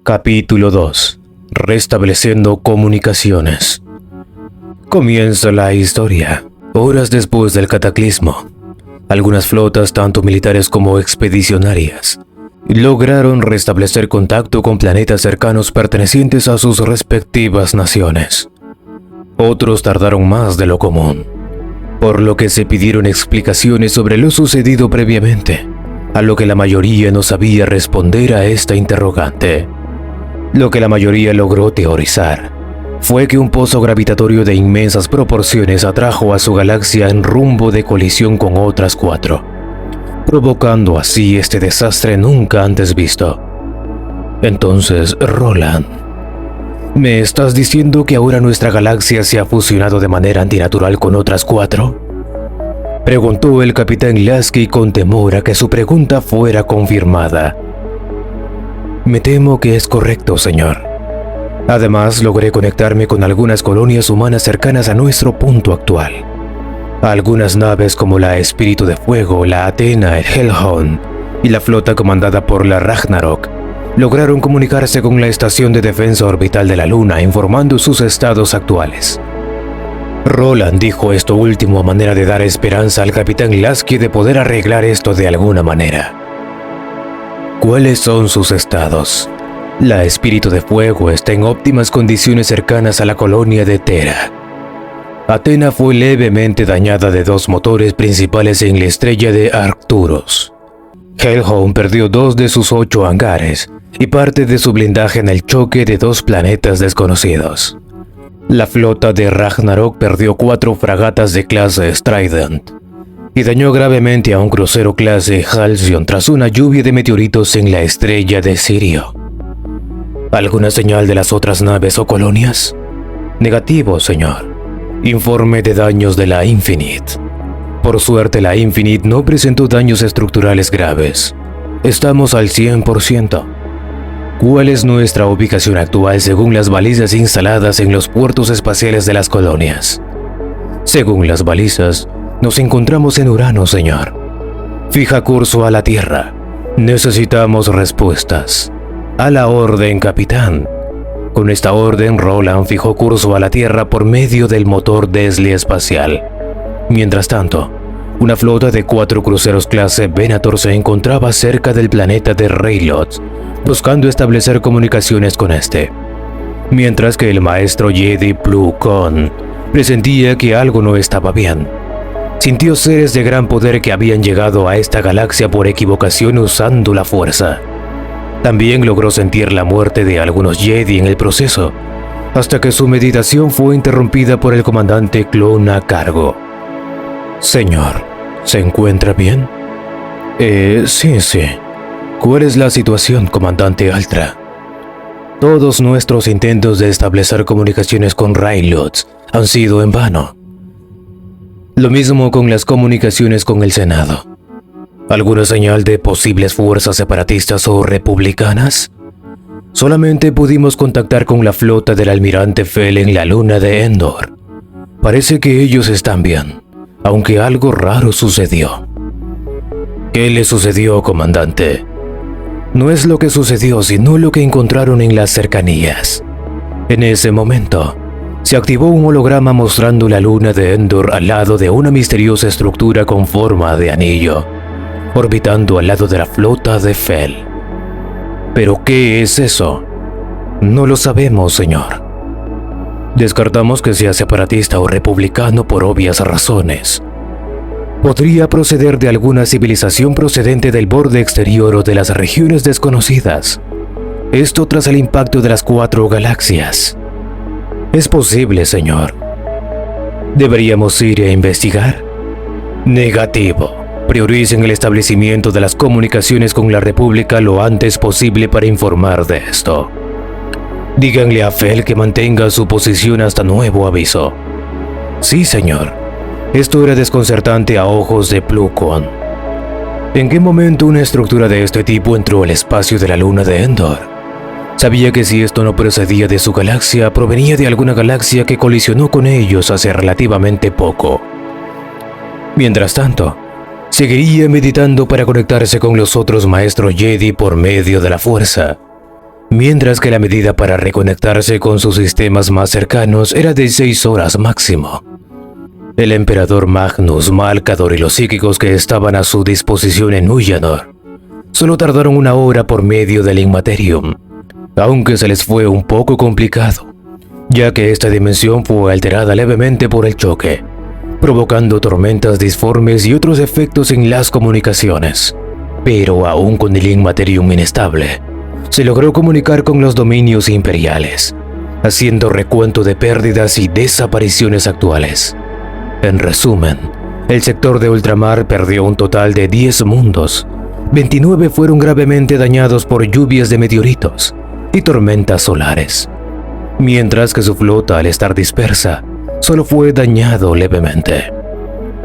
Capítulo 2. Restableciendo comunicaciones. Comienza la historia. Horas después del cataclismo, algunas flotas, tanto militares como expedicionarias, lograron restablecer contacto con planetas cercanos pertenecientes a sus respectivas naciones. Otros tardaron más de lo común, por lo que se pidieron explicaciones sobre lo sucedido previamente, a lo que la mayoría no sabía responder a esta interrogante. Lo que la mayoría logró teorizar fue que un pozo gravitatorio de inmensas proporciones atrajo a su galaxia en rumbo de colisión con otras 4, provocando así este desastre nunca antes visto. Entonces, Roland, ¿me estás diciendo que ahora nuestra galaxia se ha fusionado de manera antinatural con otras 4? Preguntó el capitán Lasky con temor a que su pregunta fuera confirmada. Me temo que es correcto, señor. Además, logré conectarme con algunas colonias humanas cercanas a nuestro punto actual. Algunas naves como la Espíritu de Fuego, la Athena, el Hellhound y la flota comandada por la Ragnarok lograron comunicarse con la Estación de Defensa Orbital de la Luna, informando sus estados actuales. Roland dijo esto último a manera de dar esperanza al capitán Lasky de poder arreglar esto de alguna manera. ¿Cuáles son sus estados? La Espíritu de Fuego está en óptimas condiciones cercanas a la colonia de Terra. Athena fue levemente dañada de 2 motores principales en la estrella de Arcturus. Hellhound perdió 2 de sus 8 hangares y parte de su blindaje en el choque de 2 planetas desconocidos. La flota de Ragnarok perdió 4 fragatas de clase Strident y dañó gravemente a un crucero clase Halcyon tras una lluvia de meteoritos en la estrella de Sirio. ¿Alguna señal de las otras naves o colonias? Negativo, señor. Informe de daños de la Infinite. Por suerte, la Infinite no presentó daños estructurales graves. Estamos al 100%. ¿Cuál es nuestra ubicación actual según las balizas instaladas en los puertos espaciales de las colonias? Según las balizas, nos encontramos en Urano, señor. Fija curso a la Tierra. Necesitamos respuestas. A la orden, capitán. Con esta orden, Roland fijó curso a la Tierra por medio del motor Desli espacial. Mientras tanto, una flota de 4 cruceros clase Venator se encontraba cerca del planeta de Raylots, buscando establecer comunicaciones con este. Mientras que el maestro Jedi Plo Koon presentía que algo no estaba bien. Sintió seres de gran poder que habían llegado a esta galaxia por equivocación usando la fuerza. También logró sentir la muerte de algunos Jedi en el proceso, hasta que su meditación fue interrumpida por el comandante clon a cargo. Señor, ¿se encuentra bien? Sí. ¿Cuál es la situación, comandante Altra? Todos nuestros intentos de establecer comunicaciones con Raylots han sido en vano. Lo mismo con las comunicaciones con el Senado. ¿Alguna señal de posibles fuerzas separatistas o republicanas? Solamente pudimos contactar con la flota del almirante Fel en la luna de Endor. Parece que ellos están bien, aunque algo raro sucedió. ¿Qué le sucedió, comandante? No es lo que sucedió, sino lo que encontraron en las cercanías. En ese momento, se activó un holograma mostrando la luna de Endor al lado de una misteriosa estructura con forma de anillo, orbitando al lado de la flota de Fel. ¿Pero qué es eso? No lo sabemos, señor. Descartamos que sea separatista o republicano por obvias razones. Podría proceder de alguna civilización procedente del borde exterior o de las regiones desconocidas. Esto tras el impacto de las 4 galaxias. Es posible, señor. ¿Deberíamos ir a investigar? Negativo. Prioricen el establecimiento de las comunicaciones con la República lo antes posible para informar de esto. Díganle a Fel que mantenga su posición hasta nuevo aviso. Sí, señor. Esto era desconcertante a ojos de Plo Koon. ¿En qué momento una estructura de este tipo entró al espacio de la luna de Endor? Sabía que si esto no procedía de su galaxia, provenía de alguna galaxia que colisionó con ellos hace relativamente poco. Mientras tanto, seguiría meditando para conectarse con los otros maestros Jedi por medio de la fuerza. mientras que la medida para reconectarse con sus sistemas más cercanos era de 6 horas máximo. El emperador Magnus, Malcador y los psíquicos que estaban a su disposición en Ullanor solo tardaron 1 hora por medio del Inmaterium, aunque se les fue un poco complicado, ya que esta dimensión fue alterada levemente por el choque, provocando tormentas disformes y otros efectos en las comunicaciones. Pero aún con el Inmaterium inestable, se logró comunicar con los dominios imperiales, haciendo recuento de pérdidas y desapariciones actuales. En resumen, el sector de ultramar perdió un total de 10 mundos. 29 fueron gravemente dañados por lluvias de meteoritos y tormentas solares, mientras que su flota, al estar dispersa, solo fue dañado levemente.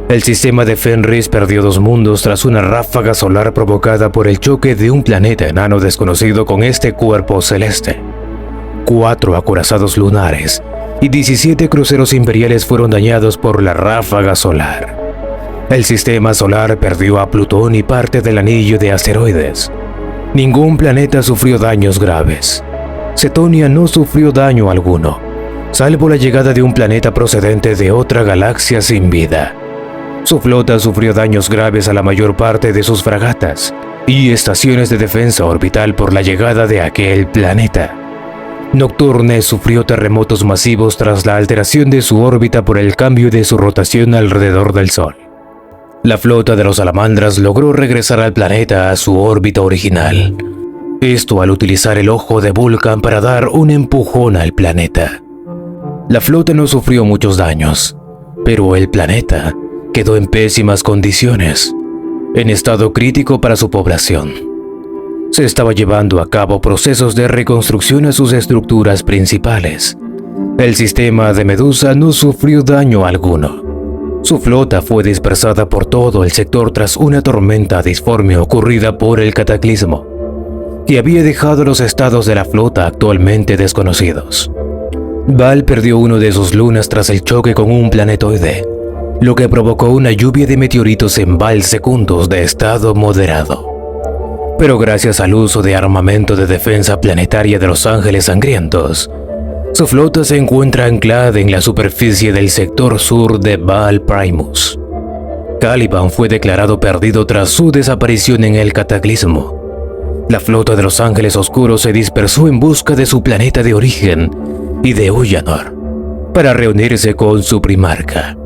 El sistema de Fenris perdió 2 mundos tras una ráfaga solar provocada por el choque de un planeta enano desconocido con este cuerpo celeste. 4 acorazados lunares y 17 cruceros imperiales fueron dañados por la ráfaga solar. El sistema solar perdió a Plutón y parte del anillo de asteroides. Ningún planeta sufrió daños graves. Cetonia no sufrió daño alguno, salvo la llegada de un planeta procedente de otra galaxia sin vida. Su flota sufrió daños graves a la mayor parte de sus fragatas y estaciones de defensa orbital por la llegada de aquel planeta. Nocturne sufrió terremotos masivos tras la alteración de su órbita por el cambio de su rotación alrededor del Sol. La flota de los salamandras logró regresar al planeta a su órbita original. Esto al utilizar el ojo de Vulcan para dar un empujón al planeta. La flota no sufrió muchos daños, pero el planeta quedó en pésimas condiciones, en estado crítico para su población. Se estaba llevando a cabo procesos de reconstrucción a sus estructuras principales. El sistema de Medusa no sufrió daño alguno. Su flota fue dispersada por todo el sector tras una tormenta disforme ocurrida por el cataclismo, que había dejado los estados de la flota actualmente desconocidos. Val perdió uno de sus lunas tras el choque con un planetoide, lo que provocó una lluvia de meteoritos en Val secundos de estado moderado. Pero gracias al uso de armamento de defensa planetaria de los Ángeles Sangrientos, su flota se encuentra anclada en la superficie del sector sur de Val Primus. Caliban fue declarado perdido tras su desaparición en el cataclismo. La flota de los Ángeles Oscuros se dispersó en busca de su planeta de origen y de Ullanor, para reunirse con su primarca.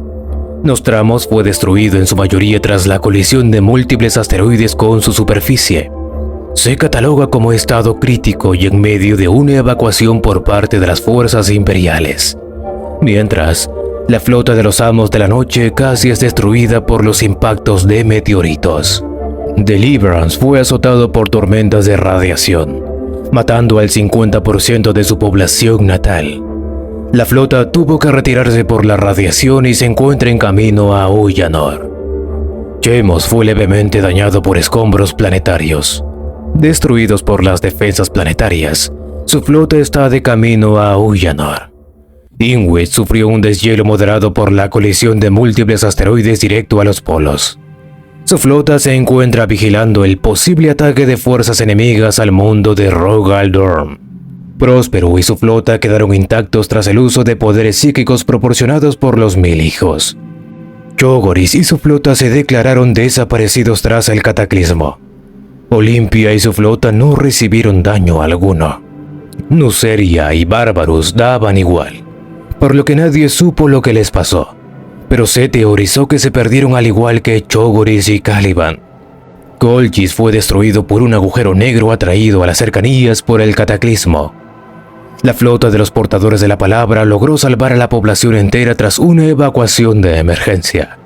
Nostramos fue destruido en su mayoría tras la colisión de múltiples asteroides con su superficie. Se cataloga como estado crítico y en medio de una evacuación por parte de las fuerzas imperiales. Mientras, la flota de los Amos de la Noche casi es destruida por los impactos de meteoritos. Deliverance fue azotado por tormentas de radiación, matando al 50% de su población natal. La flota tuvo que retirarse por la radiación y se encuentra en camino a Ullanor. Chemos fue levemente dañado por escombros planetarios. Destruidos por las defensas planetarias, su flota está de camino a Ullanor. Inwit sufrió un deshielo moderado por la colisión de múltiples asteroides directo a los polos. Su flota se encuentra vigilando el posible ataque de fuerzas enemigas al mundo de Rogal Dorn. Próspero y su flota quedaron intactos tras el uso de poderes psíquicos proporcionados por los Mil Hijos. Chogoris y su flota se declararon desaparecidos tras el cataclismo. Olimpia y su flota no recibieron daño alguno. Nuceria y Barbarus daban igual, por lo que nadie supo lo que les pasó, pero se teorizó que se perdieron al igual que Chogoris y Caliban. Colchis fue destruido por un agujero negro atraído a las cercanías por el cataclismo. La flota de los portadores de la palabra logró salvar a la población entera tras una evacuación de emergencia.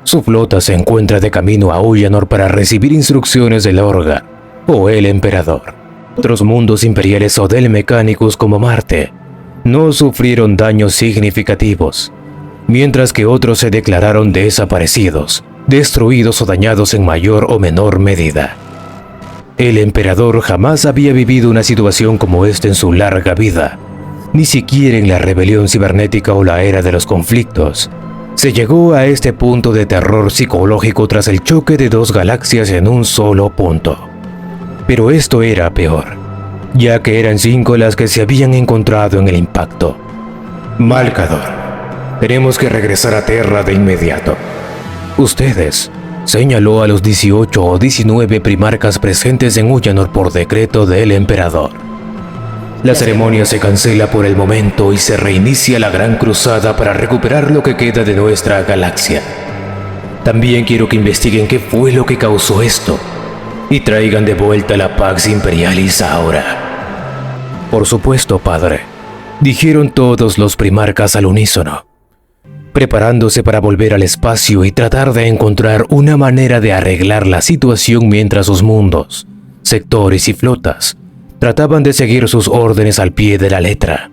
Su flota se encuentra de camino a Ullanor para recibir instrucciones del Orga o el Emperador. Otros mundos imperiales o del Mechanicus como Marte no sufrieron daños significativos, mientras que otros se declararon desaparecidos, destruidos o dañados en mayor o menor medida. El Emperador jamás había vivido una situación como esta en su larga vida, ni siquiera en la rebelión cibernética o la era de los conflictos. Se llegó a este punto de terror psicológico tras el choque de 2 galaxias en un solo punto. Pero esto era peor. ya que eran 5 las que se habían encontrado en el impacto. Malcador, tenemos que regresar a Terra de inmediato. Ustedes, señaló a los 18 o 19 primarcas presentes en Ullanor por decreto del emperador. La ceremonia se cancela por el momento y se reinicia la gran cruzada para recuperar lo que queda de nuestra galaxia. También quiero que investiguen qué fue lo que causó esto y traigan de vuelta la Pax Imperialis ahora. Por supuesto, padre, dijeron todos los primarcas al unísono, preparándose para volver al espacio y tratar de encontrar una manera de arreglar la situación mientras sus mundos, sectores y flotas trataban de seguir sus órdenes al pie de la letra.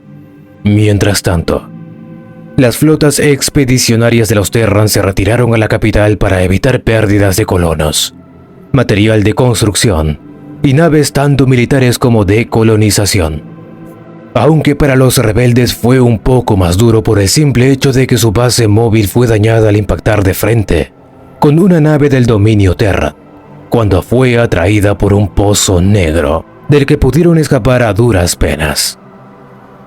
Mientras tanto, las flotas expedicionarias de los Terran se retiraron a la capital para evitar pérdidas de colonos, material de construcción y naves tanto militares como de colonización. Aunque para los rebeldes fue un poco más duro por el simple hecho de que su base móvil fue dañada al impactar de frente con una nave del dominio Terran, cuando fue atraída por un pozo negro, del que pudieron escapar a duras penas.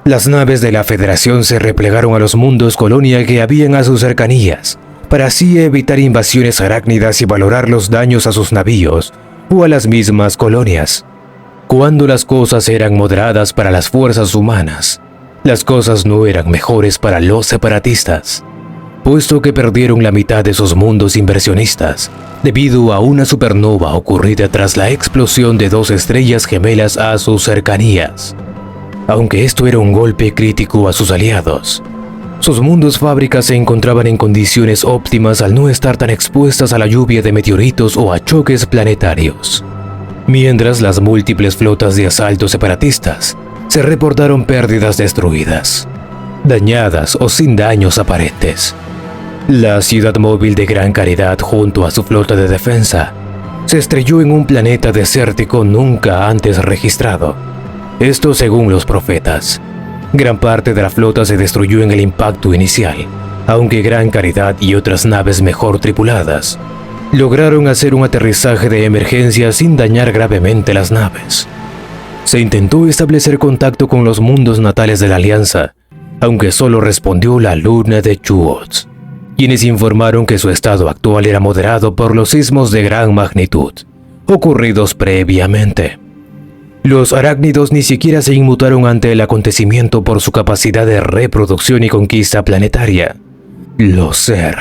Las naves de la Federación se replegaron a los mundos colonia que habían a sus cercanías, para así evitar invasiones arácnidas y valorar los daños a sus navíos o a las mismas colonias. Cuando las cosas eran moderadas para las fuerzas humanas, las cosas no eran mejores para los separatistas, puesto que perdieron la mitad de sus mundos inversionistas debido a una supernova ocurrida tras la explosión de 2 estrellas gemelas a sus cercanías. Aunque esto era un golpe crítico a sus aliados, sus mundos fábricas se encontraban en condiciones óptimas al no estar tan expuestas a la lluvia de meteoritos o a choques planetarios. Mientras las múltiples flotas de asalto separatistas se reportaron pérdidas destruidas, dañadas o sin daños aparentes. La ciudad móvil de Gran Caridad junto a su flota de defensa se estrelló en un planeta desértico nunca antes registrado. Esto según los profetas. Gran parte de la flota se destruyó en el impacto inicial, aunque Gran Caridad y otras naves mejor tripuladas lograron hacer un aterrizaje de emergencia sin dañar gravemente las naves. Se intentó establecer contacto con los mundos natales de la Alianza, aunque solo respondió la luna de Chuots, quienes informaron que su estado actual era moderado por los sismos de gran magnitud, ocurridos previamente. Los arácnidos ni siquiera se inmutaron ante el acontecimiento por su capacidad de reproducción y conquista planetaria. Los Zerg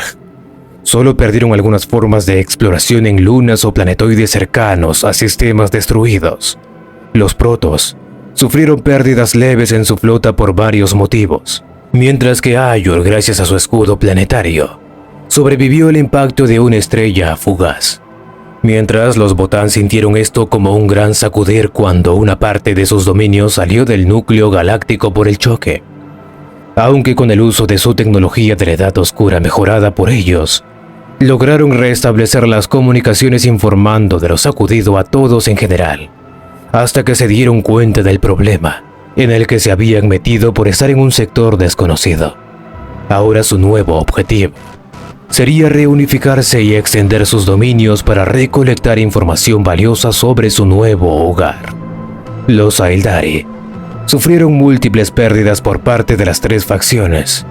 solo perdieron algunas formas de exploración en lunas o planetoides cercanos a sistemas destruidos. Los Protoss sufrieron pérdidas leves en su flota por varios motivos, mientras que Aiur, gracias a su escudo planetario, sobrevivió el impacto de una estrella fugaz. Mientras los Botán sintieron esto como un gran sacudir cuando una parte de sus dominios salió del núcleo galáctico por el choque. Aunque con el uso de su tecnología de la Edad Oscura mejorada por ellos, lograron restablecer las comunicaciones informando de lo sacudido a todos en general, hasta que se dieron cuenta del problema en el que se habían metido por estar en un sector desconocido. Ahora su nuevo objetivo sería reunificarse y extender sus dominios para recolectar información valiosa sobre su nuevo hogar. Los Aeldari sufrieron múltiples pérdidas por parte de las 3 facciones.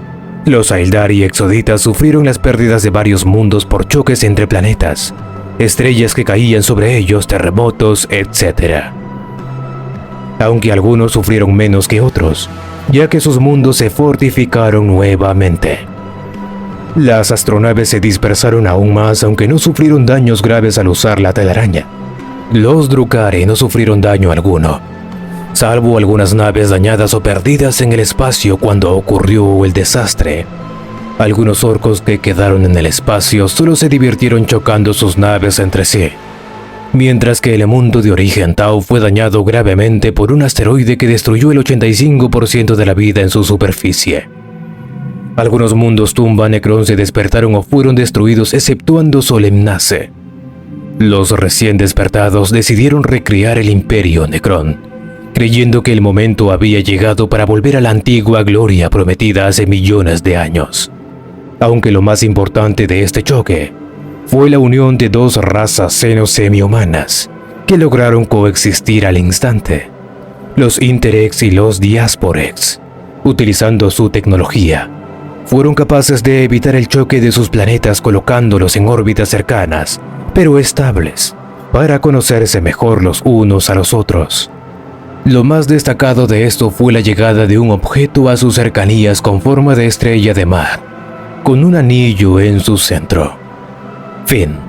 Los Aeldari exoditas sufrieron las pérdidas de varios mundos por choques entre planetas, estrellas que caían sobre ellos, terremotos, etc. Aunque algunos sufrieron menos que otros, ya que sus mundos se fortificaron nuevamente. Las astronaves se dispersaron aún más, aunque no sufrieron daños graves al usar la telaraña. Los Drukhari no sufrieron daño alguno, salvo algunas naves dañadas o perdidas en el espacio cuando ocurrió el desastre. Algunos orcos que quedaron en el espacio solo se divirtieron chocando sus naves entre sí, mientras que el mundo de origen Tau fue dañado gravemente por un asteroide que destruyó el 85% de la vida en su superficie. Algunos mundos tumba Necron se despertaron o fueron destruidos exceptuando Solemnace. Los recién despertados decidieron recrear el Imperio Necron, creyendo que el momento había llegado para volver a la antigua gloria prometida hace millones de años. Aunque lo más importante de este choque fue la unión de 2 razas semi-humanas que lograron coexistir al instante. Los Interex y los Diasporex, utilizando su tecnología, fueron capaces de evitar el choque de sus planetas colocándolos en órbitas cercanas, pero estables, para conocerse mejor los unos a los otros. Lo más destacado de esto fue la llegada de un objeto a sus cercanías con forma de estrella de mar, con un anillo en su centro. Fin.